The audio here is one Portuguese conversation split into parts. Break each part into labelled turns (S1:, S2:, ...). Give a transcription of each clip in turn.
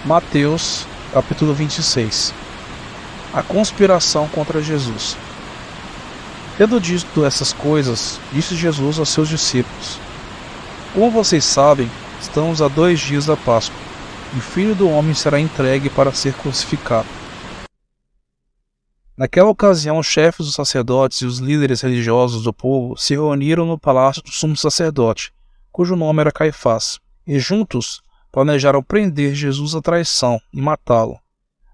S1: Mateus, capítulo 26. A conspiração contra Jesus. Tendo dito essas coisas, disse Jesus aos seus discípulos: Como vocês sabem, estamos a 2 dias da Páscoa, e o Filho do Homem será entregue para ser crucificado. Naquela ocasião, os chefes dos sacerdotes e os líderes religiosos do povo se reuniram no palácio do sumo sacerdote, cujo nome era Caifás, e juntos planejaram prender Jesus à traição e matá-lo.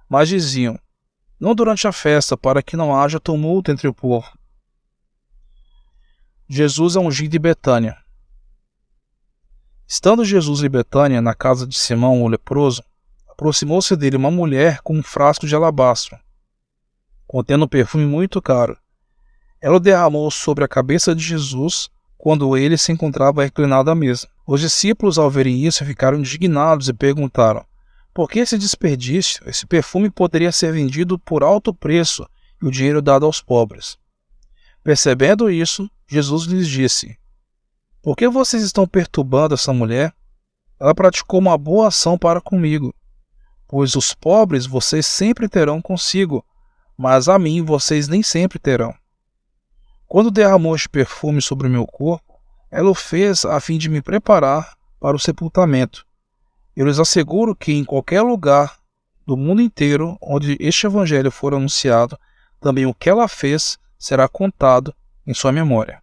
S1: Mas diziam: não durante a festa, para que não haja tumulto entre o povo. Jesus é ungido em Betânia. Estando Jesus em Betânia, na casa de Simão, o leproso, aproximou-se dele uma mulher com um frasco de alabastro, contendo um perfume muito caro. Ela o derramou sobre a cabeça de Jesus quando ele se encontrava reclinado à mesa. Os discípulos, ao verem isso, ficaram indignados e perguntaram: por que esse desperdício? Esse perfume poderia ser vendido por alto preço e o dinheiro dado aos pobres. Percebendo isso, Jesus lhes disse: por que vocês estão perturbando essa mulher? Ela praticou uma boa ação para comigo, pois os pobres vocês sempre terão consigo, mas a mim vocês nem sempre terão. Quando derramou este perfume sobre o meu corpo, ela o fez a fim de me preparar para o sepultamento. Eu lhes asseguro que em qualquer lugar do mundo inteiro onde este evangelho for anunciado, também o que ela fez será contado em sua memória.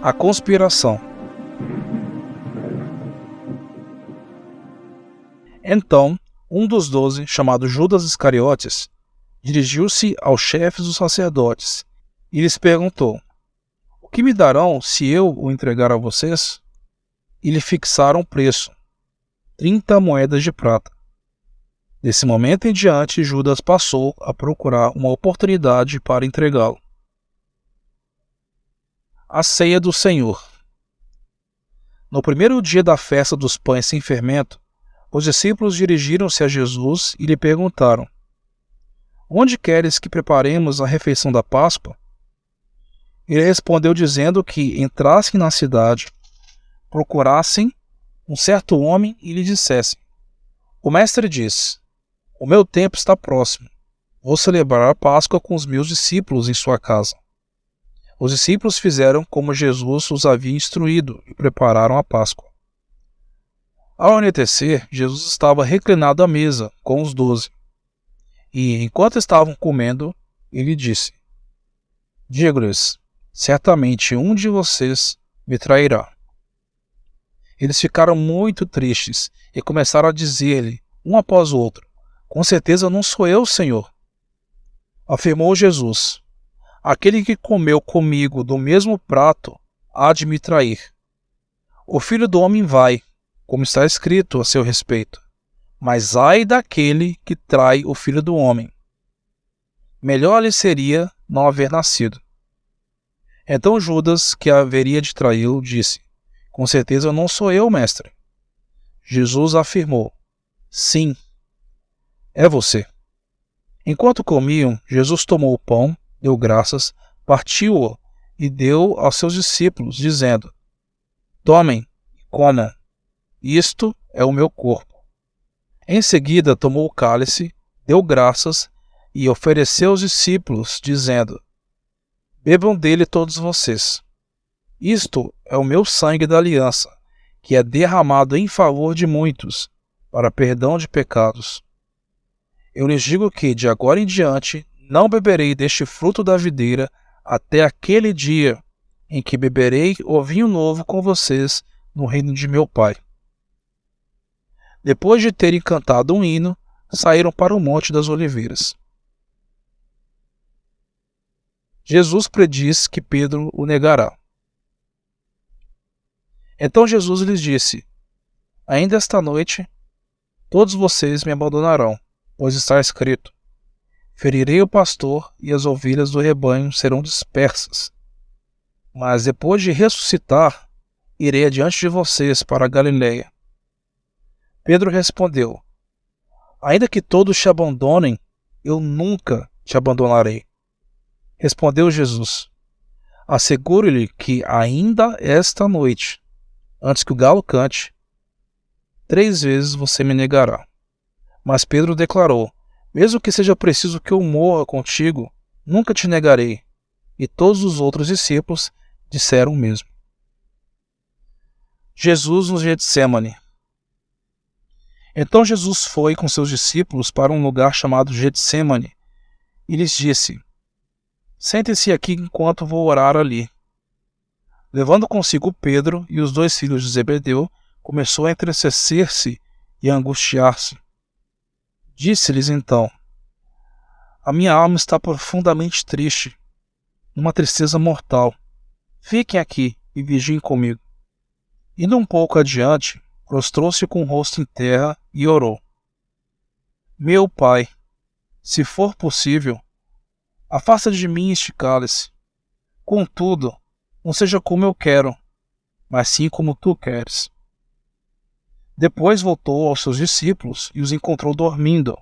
S1: A conspiração. Então, um dos 12, chamado Judas Iscariotes, dirigiu-se aos chefes dos sacerdotes e lhes perguntou: o que me darão se eu o entregar a vocês? E lhe fixaram o preço, 30 moedas de prata. Desse momento em diante, Judas passou a procurar uma oportunidade para entregá-lo. A ceia do Senhor. No primeiro dia da festa dos pães sem fermento, os discípulos dirigiram-se a Jesus e lhe perguntaram: onde queres que preparemos a refeição da Páscoa? Ele respondeu dizendo que entrassem na cidade, procurassem um certo homem e lhe dissessem: o mestre diz, o meu tempo está próximo, vou celebrar a Páscoa com os meus discípulos em sua casa. Os discípulos fizeram como Jesus os havia instruído e prepararam a Páscoa. Ao anoitecer, Jesus estava reclinado à mesa com os 12. E, enquanto estavam comendo, ele disse: digo-lhes, certamente um de vocês me trairá. Eles ficaram muito tristes e começaram a dizer-lhe, um após o outro: com certeza não sou eu, Senhor. Afirmou Jesus: aquele que comeu comigo do mesmo prato há de me trair. O Filho do Homem vai, como está escrito a seu respeito, mas ai daquele que trai o Filho do Homem. Melhor lhe seria não haver nascido. Então Judas, que haveria de traí-lo, disse: com certeza não sou eu, mestre. Jesus afirmou: sim, é você. Enquanto comiam, Jesus tomou o pão, deu graças, partiu-o e deu aos seus discípulos, dizendo: tomem e comam, isto é o meu corpo. Em seguida tomou o cálice, deu graças e ofereceu aos discípulos, dizendo: bebam dele todos vocês. Isto é o meu sangue da aliança, que é derramado em favor de muitos, para perdão de pecados. Eu lhes digo que, de agora em diante, não beberei deste fruto da videira até aquele dia em que beberei o vinho novo com vocês no reino de meu Pai. Depois de terem cantado um hino, saíram para o Monte das Oliveiras. Jesus prediz que Pedro o negará. Então Jesus lhes disse: ainda esta noite, todos vocês me abandonarão, pois está escrito: ferirei o pastor e as ovelhas do rebanho serão dispersas. Mas depois de ressuscitar, irei adiante de vocês para a Galileia. Pedro respondeu: ainda que todos te abandonem, eu nunca te abandonarei. Respondeu Jesus: Asseguro-lhe que ainda esta noite, antes que o galo cante, 3 vezes você me negará. Mas Pedro declarou: mesmo que seja preciso que eu morra contigo, nunca te negarei. E todos os outros discípulos disseram o mesmo. Jesus no Getsêmani. Então Jesus foi com seus discípulos para um lugar chamado Getsêmani e lhes disse: sentem-se aqui enquanto vou orar ali. Levando consigo Pedro e os 2 filhos de Zebedeu, começou a entristecer-se e a angustiar-se. Disse-lhes então: a minha alma está profundamente triste, numa tristeza mortal. Fiquem aqui e vigiem comigo. Indo um pouco adiante, prostrou-se com o rosto em terra e orou: meu Pai, se for possível, afasta de mim este cálice. Contudo, não seja como eu quero, mas sim como tu queres. Depois voltou aos seus discípulos e os encontrou dormindo.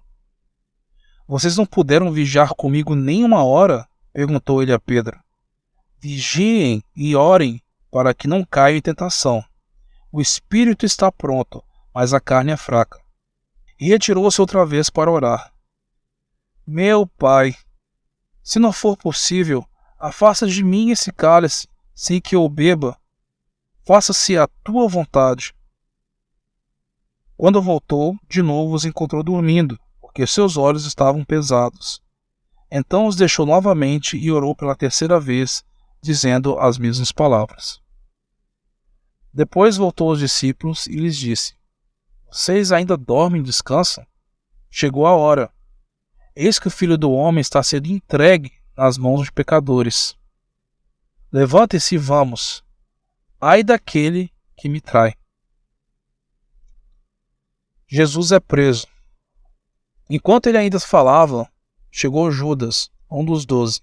S1: Vocês não puderam vigiar comigo nem 1 hora? Perguntou ele a Pedro. Vigiem e orem para que não caiam em tentação. O espírito está pronto, mas a carne é fraca. E retirou-se outra vez para orar. Meu Pai, se não for possível, afasta de mim esse cálice, sem que eu o beba. Faça-se a tua vontade. Quando voltou, de novo os encontrou dormindo, porque seus olhos estavam pesados. Então os deixou novamente e orou pela 3ª vez, dizendo as mesmas palavras. Depois voltou aos discípulos e lhes disse: vocês ainda dormem e descansam? Chegou a hora. Eis que o Filho do Homem está sendo entregue nas mãos de pecadores. Levantem-se e vamos. Ai daquele que me trai. Jesus é preso. Enquanto ele ainda falava, chegou Judas, um dos 12.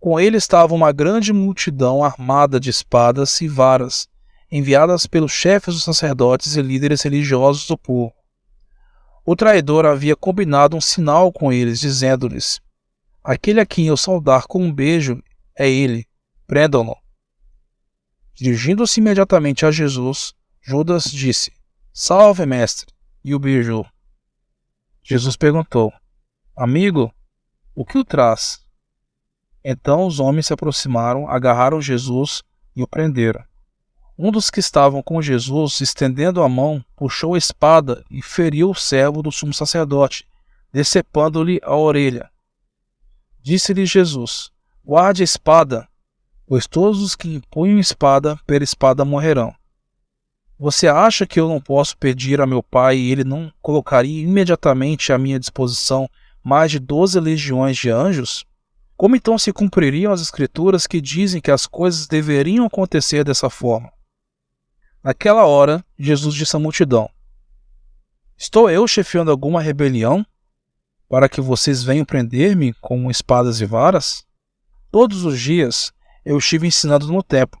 S1: Com ele estava uma grande multidão armada de espadas e varas, enviadas pelos chefes dos sacerdotes e líderes religiosos do povo. O traidor havia combinado um sinal com eles, dizendo-lhes: aquele a quem eu saudar com um beijo é ele, prendam-no. Dirigindo-se imediatamente a Jesus, Judas disse: salve, mestre, e o beijou. Jesus perguntou: amigo, o que o traz? Então os homens se aproximaram, agarraram Jesus e o prenderam. Um dos que estavam com Jesus, estendendo a mão, puxou a espada e feriu o servo do sumo sacerdote, decepando-lhe a orelha. Disse-lhe Jesus: guarde a espada, pois todos os que empunham espada, pela espada morrerão. Você acha que eu não posso pedir a meu Pai e ele não colocaria imediatamente à minha disposição mais de 12 legiões de anjos? Como então se cumpririam as Escrituras que dizem que as coisas deveriam acontecer dessa forma? Naquela hora, Jesus disse à multidão: estou eu chefiando alguma rebelião para que vocês venham prender-me com espadas e varas? Todos os dias eu estive ensinando no templo,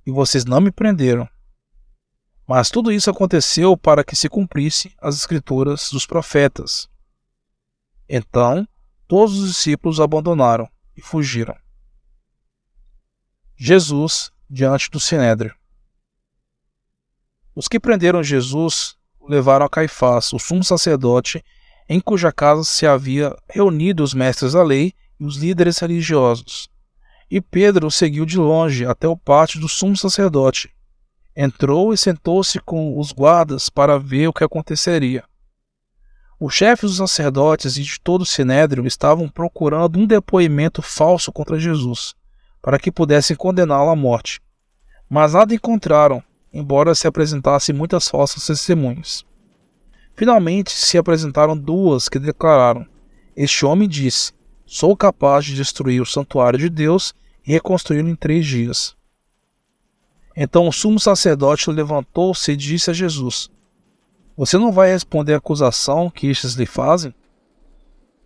S1: e vocês não me prenderam. Mas tudo isso aconteceu para que se cumprisse as Escrituras dos profetas. Então, todos os discípulos o abandonaram e fugiram. Jesus diante do Sinédrio. Os que prenderam Jesus o levaram a Caifás, o sumo sacerdote, em cuja casa se havia reunido os mestres da lei e os líderes religiosos. E Pedro o seguiu de longe até o pátio do sumo sacerdote. Entrou e sentou-se com os guardas para ver o que aconteceria. Os chefes dos sacerdotes e de todo o Sinédrio estavam procurando um depoimento falso contra Jesus, para que pudessem condená-lo à morte. Mas nada encontraram, embora se apresentassem muitas falsas testemunhas. Finalmente se apresentaram 2 que declararam: este homem disse: sou capaz de destruir o santuário de Deus e reconstruí-lo em 3 dias. Então o sumo sacerdote levantou-se e disse a Jesus: você não vai responder à acusação que estes lhe fazem?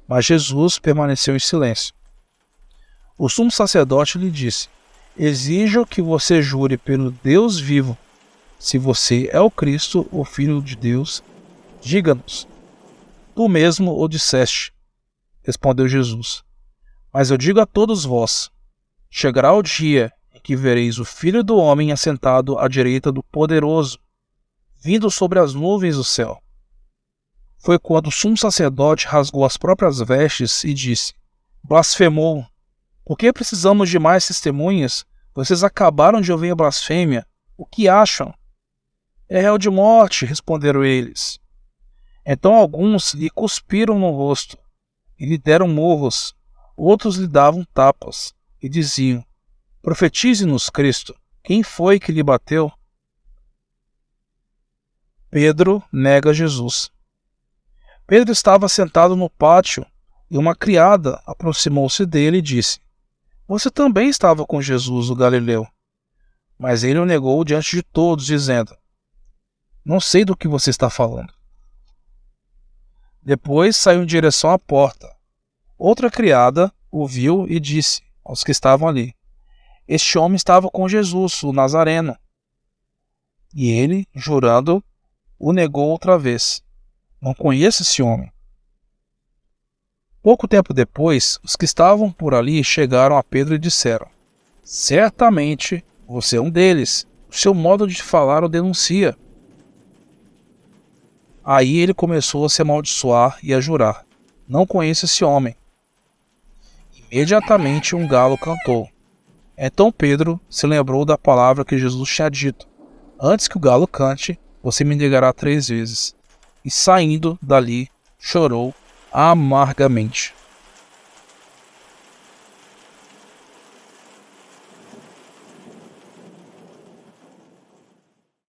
S1: Mas Jesus permaneceu em silêncio. O sumo sacerdote lhe disse: exijo que você jure pelo Deus vivo. Se você é o Cristo, o Filho de Deus, diga-nos. Tu mesmo o disseste, respondeu Jesus. Mas eu digo a todos vós: Chegará o dia em que vereis o Filho do Homem assentado à direita do Poderoso, vindo sobre as nuvens do céu. Foi quando o sumo sacerdote rasgou as próprias vestes e disse: blasfemou. Por que precisamos de mais testemunhas? Vocês acabaram de ouvir a blasfêmia. O que acham? É réu de morte, responderam eles. Então alguns lhe cuspiram no rosto e lhe deram murros. Outros lhe davam tapas e diziam: profetize-nos, Cristo, quem foi que lhe bateu? Pedro nega Jesus. Pedro estava sentado no pátio e uma criada aproximou-se dele e disse: você também estava com Jesus, o Galileu. Mas ele o negou diante de todos, dizendo: não sei do que você está falando. Depois saiu em direção à porta. Outra criada o viu e disse aos que estavam ali: este homem estava com Jesus, o Nazareno. E ele, jurando, o negou outra vez: não conheço esse homem. Pouco tempo depois, os que estavam por ali chegaram a Pedro e disseram: certamente você é um deles. O seu modo de falar o denuncia. Aí ele começou a se amaldiçoar e a jurar: não conheço esse homem. Imediatamente um galo cantou. Então Pedro se lembrou da palavra que Jesus tinha dito: antes que o galo cante, você me negará 3 vezes. E saindo dali, chorou amargamente.